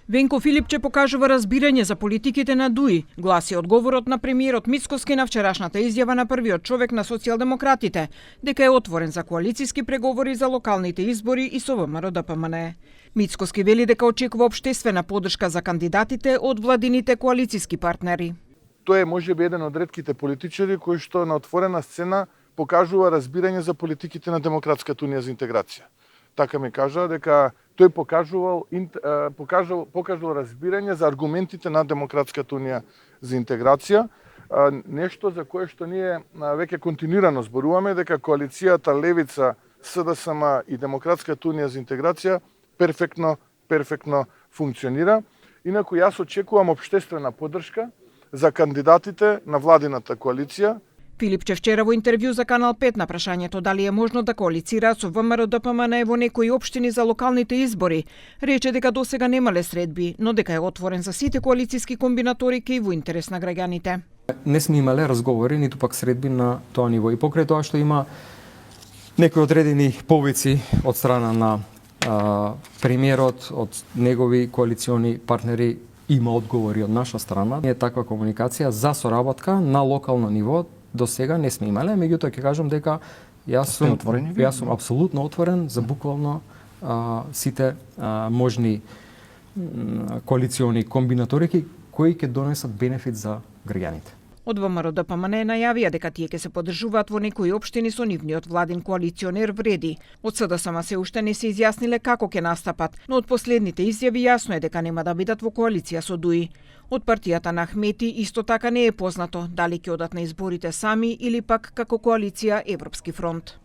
Венко Филипче покажува разбирање за политиките на ДУИ, гласи одговорот на премиерот Мицкоски на вчерашната изјава на првиот човек на социјалдемократите, дека е отворен за коалициски преговори за локалните избори и со ВМРО-ДПМНЕ. Мицкоски вели дека очекува општествена поддршка за кандидатите од владините коалициски партнери. Тој е можеби еден од ретките политичари кои што на отворена сцена покажува разбирање за политиките на Демократската унија за интеграција. Така ми кажа дека тој покажувал разбирање за аргументите на Демократската унија за интеграција, нешто за кое што ние веќе континуирано зборуваме дека коалицијата Левица, СДСМ и Демократската унија за интеграција перфектно функционира. Инаку јас очекувам општествена поддршка за кандидатите на владината коалиција. Филипче вчера во интервју за Канал 5 на прашањето дали е можно да коалицираат со ВМРО-ДПМНЕ во некои општини за локалните избори, рече дека досега немале средби, но дека е отворен за сите коалициски комбинаторики во интерес на граѓаните. Не сме имале разговори, ниту пак средби на тоа ниво. И покрај тоа што има некои одредени повици од страна на премиерот, од негови коалициони партнери, има одговори од наша страна. Е таква комуникација за соработка на локално ниво до сега не сме имале, меѓутоа ќе кажам дека јас сум апсолутно отворен за буквално сите можни коалициони комбинаторики кои ќе донесат бенефит за граѓаните. Од ВМРО-ДПМНЕ најавија дека тие ќе се поддржуваат во некои општини со нивниот владин коалиционер Вреди. Од СДСМ се уште не се изјасниле како ќе настапат, но од последните изјави јасно е дека нема да бидат во коалиција со ДУИ. Од партијата на Ахмети исто така не е познато дали ќе одат на изборите сами или пак како коалиција Европски фронт.